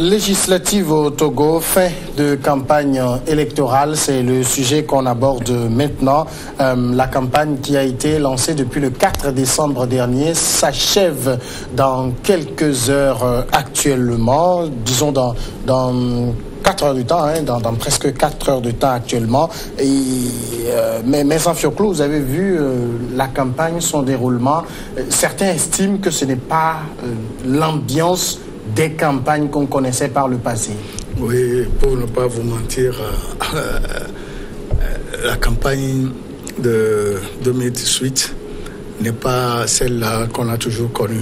Législative au Togo, fin de campagne électorale, c'est le sujet qu'on aborde maintenant. La campagne qui a été lancée depuis le 4 décembre dernier s'achève dans quelques heures actuellement, disons dans 4 heures du temps, dans presque 4 heures de temps actuellement. Mais Amfioclou, vous avez vu la campagne, son déroulement. Certains estiment que ce n'est pas l'ambiance des campagnes qu'on connaissait par le passé. Oui, pour ne pas vous mentir, la campagne de 2018 n'est pas celle-là qu'on a toujours connue.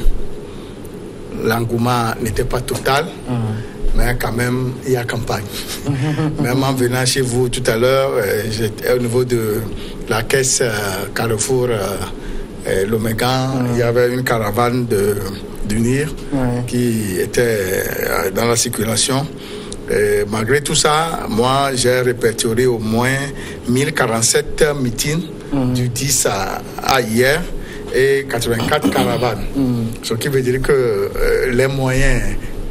L'engouement n'était pas total, mais quand même, il y a campagne. Même en venant chez vous tout à l'heure, j'étais au niveau de la caisse Carrefour L'Omégan, il y avait une caravane d'UNIR qui était dans la circulation. Et malgré tout ça, moi j'ai répertorié au moins 1047 meetings du 10 à hier et 84 caravanes. Ce qui veut dire que les moyens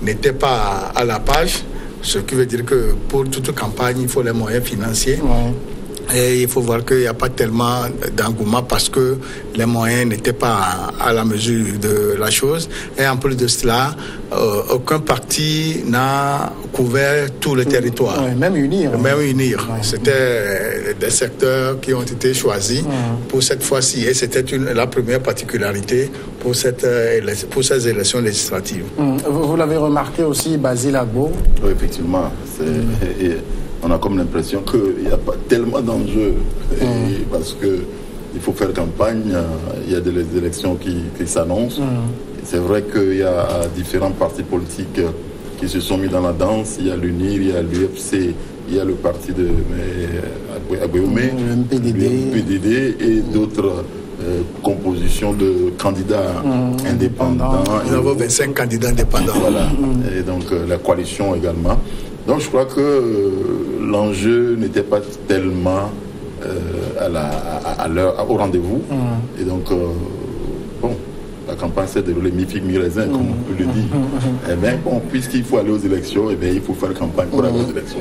n'étaient pas à la page, ce qui veut dire que pour toute campagne, il faut les moyens financiers. Et il faut voir qu'il n'y a pas tellement d'engouement parce que les moyens n'étaient pas à la mesure de la chose. Et en plus de cela, aucun parti n'a couvert tout le territoire. Même UNIR. C'était des secteurs qui ont été choisis pour cette fois-ci. Et c'était la première particularité pour ces élections législatives. Vous l'avez remarqué aussi, Basile Agbo. Oui, effectivement. On a comme l'impression qu'il n'y a pas tellement d'enjeux parce qu'il faut faire campagne, il y a des élections qui s'annoncent. C'est vrai qu'il y a différents partis politiques qui se sont mis dans la danse. Il y a l'UNIR, il y a l'UFC, il y a le parti de Agbéoumé, le MPDD et d'autres compositions de candidats indépendants. Nous avons 25 candidats indépendants. Voilà. Et donc la coalition également. Donc je crois que l'enjeu n'était pas tellement au rendez-vous. Et donc, la campagne s'est déroulée mi-figue, mi-raisin, comme on le dit. Eh bien, puisqu'il faut aller aux élections, il faut faire campagne pour aller aux élections.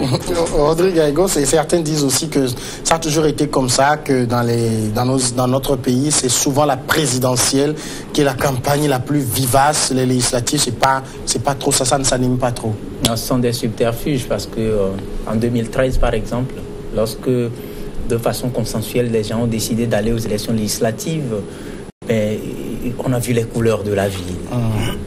Rodrigue Aigo, certains disent aussi que ça a toujours été comme ça, que dans notre pays, c'est souvent la présidentielle qui est la campagne la plus vivace. Les législatives, c'est pas trop ça ne s'anime pas trop. Non, ce sont des subterfuges parce que en 2013, par exemple, lorsque de façon consensuelle, les gens ont décidé d'aller aux élections législatives, on a vu les couleurs de la ville.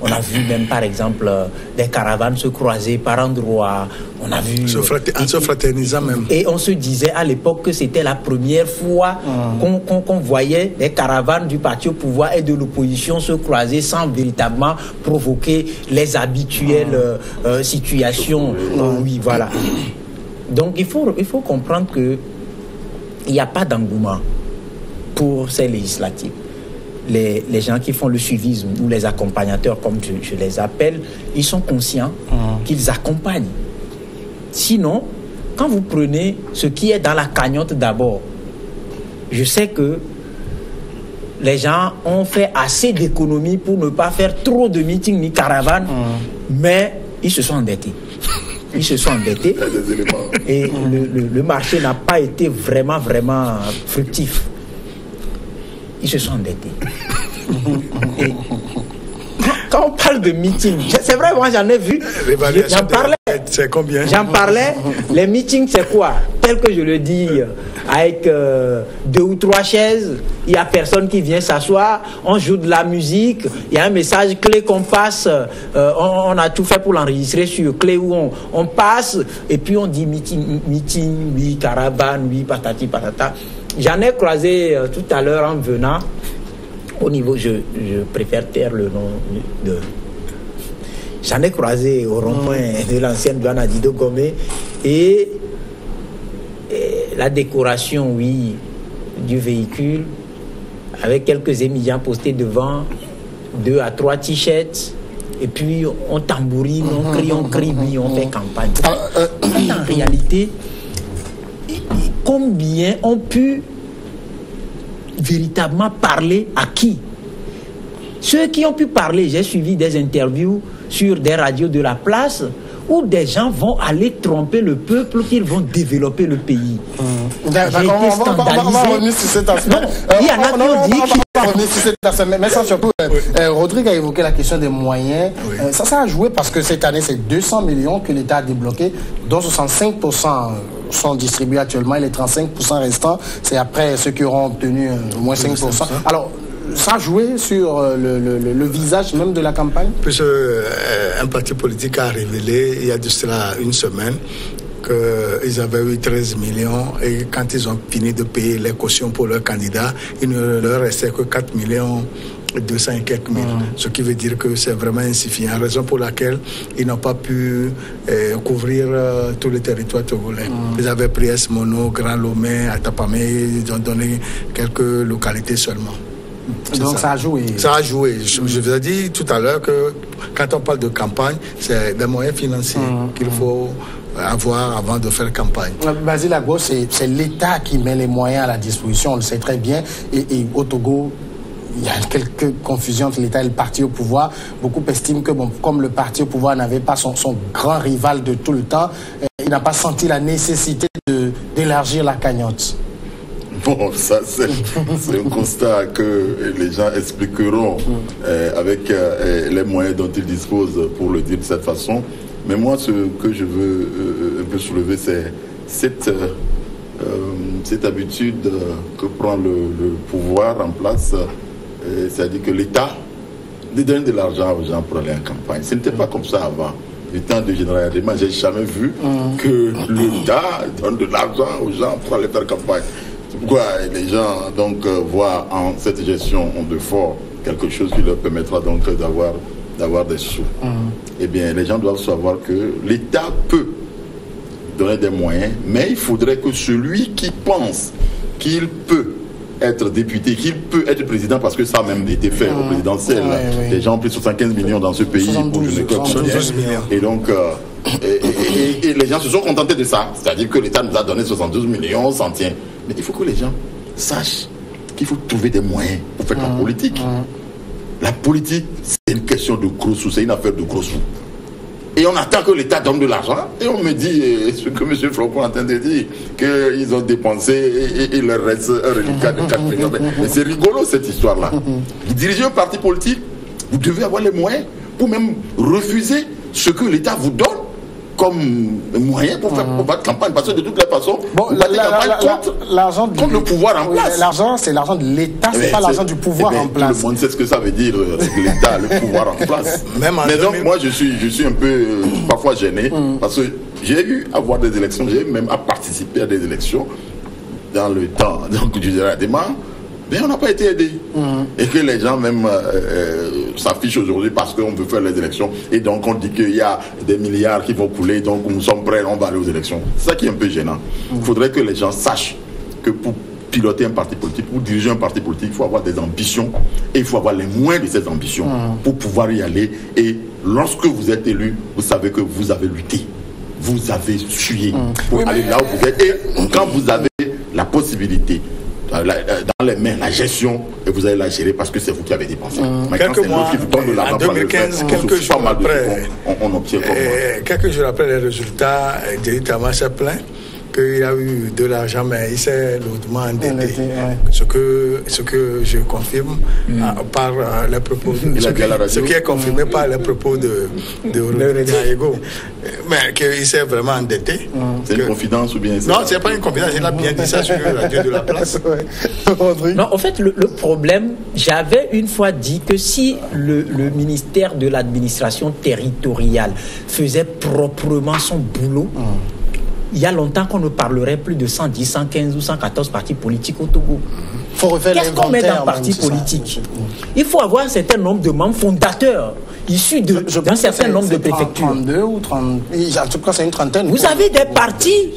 On a vu même, par exemple, des caravanes se croiser par endroits. On a vu... En se fraternisant même. Et on se disait à l'époque que c'était la première fois qu'on voyait des caravanes du parti au pouvoir et de l'opposition se croiser sans véritablement provoquer les habituelles situations. Oui, voilà. Donc il faut comprendre qu'il n'y a pas d'engouement pour ces législatives. Les gens qui font le suivisme ou les accompagnateurs, comme je les appelle, ils sont conscients qu'ils accompagnent. Sinon, quand vous prenez ce qui est dans la cagnotte d'abord, je sais que les gens ont fait assez d'économies pour ne pas faire trop de meetings ni caravanes, mais ils se sont endettés. Et le marché n'a pas été vraiment fructif. Ils se sont endettés. Et quand on parle de meeting, c'est vrai, moi j'en ai vu. J'en parlais. C'est combien? J'en parlais. Les meetings, c'est quoi? Tel que je le dis, avec 2 ou 3 chaises, il n'y a personne qui vient s'asseoir, on joue de la musique, il y a un message clé qu'on passe, on a tout fait pour l'enregistrer sur clé où on passe, et puis on dit meeting, oui, caravane, oui, patati patata. J'en ai croisé tout à l'heure en venant au niveau, je préfère taire le nom de... J'en ai croisé au rond-point de l'ancienne douane à Dido Gomé et la décoration, oui, du véhicule avec quelques émigrants postés devant, 2 à 3 t-shirts et puis on tambourine, on crie, oui, on fait campagne. En réalité, combien ont pu véritablement parler à qui? Ceux qui ont pu parler, j'ai suivi des interviews sur des radios de la place où des gens vont aller tromper le peuple qu'ils vont développer le pays. D'accord, on va revenir sur cet aspect. Il y en a qui ont dit on va revenir sur cet aspect, mais ça surtout, Rodrigue a évoqué la question des moyens. Ça a joué parce que cette année, c'est 200 millions que l'État a débloqué, dont 65% sont distribués actuellement et les 35% restants, c'est après ceux qui auront obtenu au moins 5%. Alors, ça a joué sur le visage même de la campagne? Puisque un parti politique a révélé, il y a de cela une semaine, qu'ils avaient eu 13 millions et quand ils ont fini de payer les cautions pour leurs candidats, il ne leur restait que 4 millions 200 et quelques mille. Ce qui veut dire que c'est vraiment insuffisant, raison pour laquelle ils n'ont pas pu couvrir tout le territoire togolais. Ils avaient pris Esmono, Grand Lomé, Atapamé, ils ont donné quelques localités seulement. Donc ça a joué. Ça a joué. Je vous ai dit tout à l'heure que quand on parle de campagne, c'est des moyens financiers qu'il faut avoir avant de faire campagne. Basile Agbo, c'est l'État qui met les moyens à la disposition, on le sait très bien. Et au Togo, il y a quelques confusions entre l'État et le parti au pouvoir. Beaucoup estiment que comme le parti au pouvoir n'avait pas son grand rival de tout le temps, il n'a pas senti la nécessité d'élargir la cagnotte. Bon, ça c'est un constat que les gens expliqueront avec les moyens dont ils disposent pour le dire de cette façon. Mais moi, ce que je veux un peu soulever, c'est cette habitude que prend le pouvoir en place, c'est-à-dire que l'État donne de l'argent aux gens pour aller en campagne. Ce n'était pas comme ça avant. Du temps de Général Adema, j'ai jamais vu que l'État donne de l'argent aux gens pour aller faire campagne. C'est pourquoi les gens donc voient en cette gestion de fort quelque chose qui leur permettra donc d'avoir des sous. Eh bien, les gens doivent savoir que l'État peut donner des moyens, mais il faudrait que celui qui pense qu'il peut être député, qu'il peut être président, parce que ça a même été fait au présidentiel. Les gens ont pris 75 millions dans ce pays 72 millions. Et donc, et les gens se sont contentés de ça. C'est-à-dire que l'État nous a donné 72 millions, on s'en tient. Mais il faut que les gens sachent qu'il faut trouver des moyens pour faire la politique. La politique, c'est une question de gros sous, c'est une affaire de gros sous. Et on attend que l'État donne de l'argent, et on me dit, ce que M. Flocon est en train de dire, qu'ils ont dépensé et il leur reste un reliquat de 4 millions. Mais c'est rigolo cette histoire-là. Vous dirigez un parti politique, vous devez avoir les moyens pour même refuser ce que l'État vous donne comme moyen pour faire votre campagne, parce que de toutes les façons, vous battez campagne contre le pouvoir en place. L'argent, c'est l'argent de l'État, c'est pas l'argent du pouvoir en place. Tout le monde sait ce que ça veut dire, l'État, le pouvoir en place. Mais donc, moi, je suis un peu parfois gêné, parce que j'ai eu à voir des élections, j'ai même à participer à des élections dans le temps donc, du Général Adema. Mais on n'a pas été aidé. Et que les gens même s'affichent aujourd'hui parce qu'on veut faire les élections. Et donc on dit qu'il y a des milliards qui vont couler, donc nous sommes prêts, on va aller aux élections. C'est ça qui est un peu gênant. Il faudrait que les gens sachent que pour piloter un parti politique, pour diriger un parti politique, il faut avoir des ambitions. Et il faut avoir les moyens de ces ambitions pour pouvoir y aller. Et lorsque vous êtes élu, vous savez que vous avez lutté. Vous avez sué pour aller là où vous êtes. Et quand vous avez la possibilité dans les mains, la gestion, et vous allez la gérer parce que c'est vous qui avez dépensé. Quelques mois, en 2015, quelques jours après, on obtient quelques jours après les résultats, Djerry Tama s'est plaint qu'il a eu de l'argent, mais il s'est lourdement endetté. Ce que je confirme par les propos. Ce qui est confirmé par les propos de Rodrigo. Mais qu'il s'est vraiment endetté. C'est une confidence ou bien? Non, c'est pas une confidence. Il a bien dit ça sur la radio de la place. Non, en fait, le problème, j'avais une fois dit que si le ministère de l'administration territoriale faisait proprement son boulot, il y a longtemps qu'on ne parlerait plus de 110, 115 ou 114 partis politiques au Togo. Qu'est-ce qu'on met dans parti politique? Il faut avoir un certain nombre de membres fondateurs issus d'un certain nombre de préfectures. 32 ou 30, en tout cas c'est une trentaine. Vous avez des partis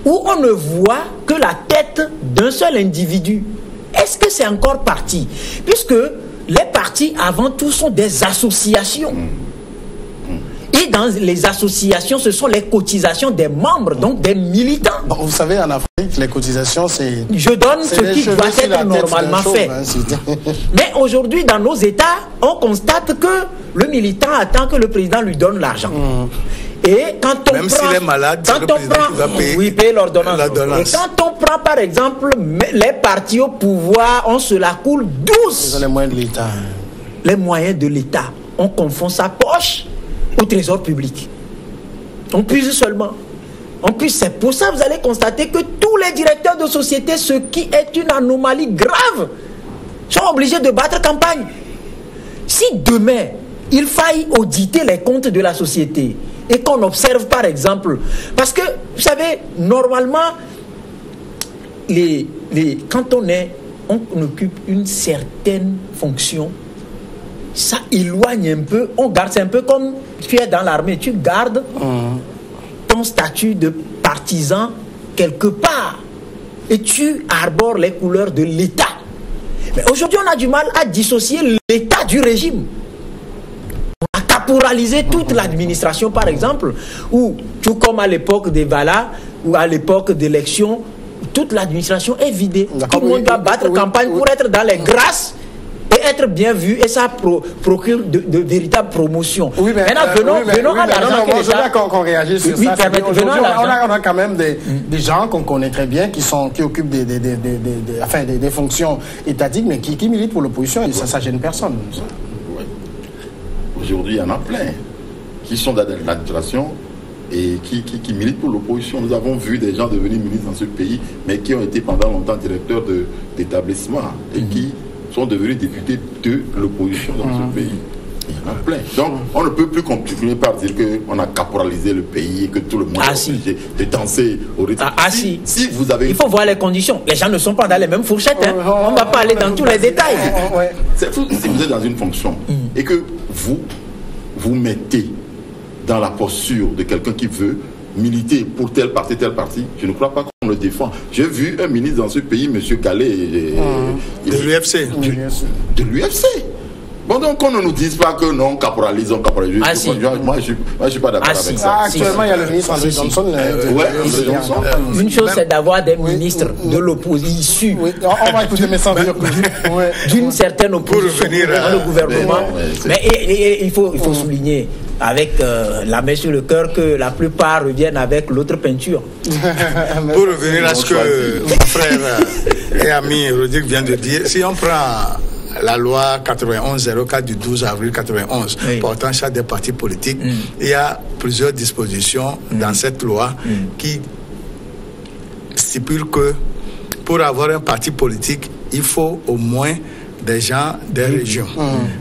où on ne voit que la tête d'un seul individu. Est-ce que c'est encore parti? Puisque les partis avant tout sont des associations. Et dans les associations, ce sont les cotisations des membres, donc des militants. Bon, vous savez, en Afrique, les cotisations, c'est... Je donne ce qui doit être normalement fait. Mais aujourd'hui, dans nos États, on constate que le militant attend que le président lui donne l'argent. Et quand on même prend, s'il est malade, quand on prend, oui, payer l'ordonnance. Et quand on prend par exemple les partis au pouvoir, on se la coule douce. Ils ont les moyens de l'État. Les moyens de l'État. On confond sa poche au trésor public. On puise seulement. En plus, c'est pour ça que vous allez constater que tous les directeurs de société, ce qui est une anomalie grave, sont obligés de battre campagne. Si demain, il faille auditer les comptes de la société et qu'on observe par exemple, parce que vous savez, normalement, quand on occupe une certaine fonction, ça éloigne un peu, on garde, c'est un peu comme tu es dans l'armée, tu gardes ton statut de partisan quelque part et tu arbores les couleurs de l'État. Mais aujourd'hui, on a du mal à dissocier l'État du régime. On a caporalisé toute l'administration, par exemple, où, tout comme à l'époque des Valas ou à l'époque d'élections, toute l'administration est vidée. Tout le monde doit battre campagne pour être dans les grâces et être bien vu, et ça procure de véritables promotions. Oui, mais maintenant, venons à l'argent que l'État... qu'on réagisse sur ça. On a quand même des gens qu'on connaît très bien qui occupent des fonctions étatiques, mais qui militent pour l'opposition, et ça gêne personne. Ouais. Aujourd'hui, il y en a plein qui sont dans l'administration et qui militent pour l'opposition. Nous avons vu des gens devenir ministres dans ce pays, mais qui ont été pendant longtemps directeurs d'établissements et qui sont devenus députés de l'opposition dans ce pays. Il y en a plein. Donc, on ne peut plus continuer par dire qu'on a caporalisé le pays et que tout le monde est obligé de danser au rythme. Si vous avez... Il faut voir les conditions. Les gens ne sont pas dans les mêmes fourchettes. Hein. On ne va pas aller dans tous les détails. Si vous êtes dans une fonction et que vous mettez dans la posture de quelqu'un qui veut militer pour tel parti, je ne crois pas qu'on le défend. J'ai vu un ministre dans ce pays, M. Gallet, de l'UFC. De l'UFC. Bon, donc on ne nous dise pas que non, caporalise. Moi, je suis pas d'accord avec ça. Actuellement, il y a le ministre André Johnson. Une chose, c'est d'avoir des ministres de l'opposition issus d'une certaine opposition dans le gouvernement. Mais il faut souligner, avec la main sur le cœur, que la plupart reviennent avec l'autre peinture. Pour revenir à ce que mon frère et ami Rodrigue vient de dire, si on prend la loi 91-04 du 12 avril 91 portant charte des partis politiques, il y a plusieurs dispositions dans cette loi qui stipulent que pour avoir un parti politique, il faut au moins des gens des régions.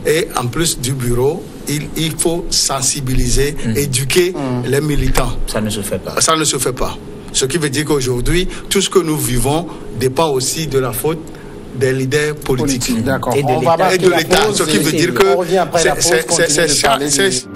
Et en plus du bureau, il faut sensibiliser, éduquer les militants. Ça ne se fait pas. Ça ne se fait pas. Ce qui veut dire qu'aujourd'hui, tout ce que nous vivons dépend aussi de la faute des leaders politiques. D'accord. Et de l'État. Ce qui veut dire que c'est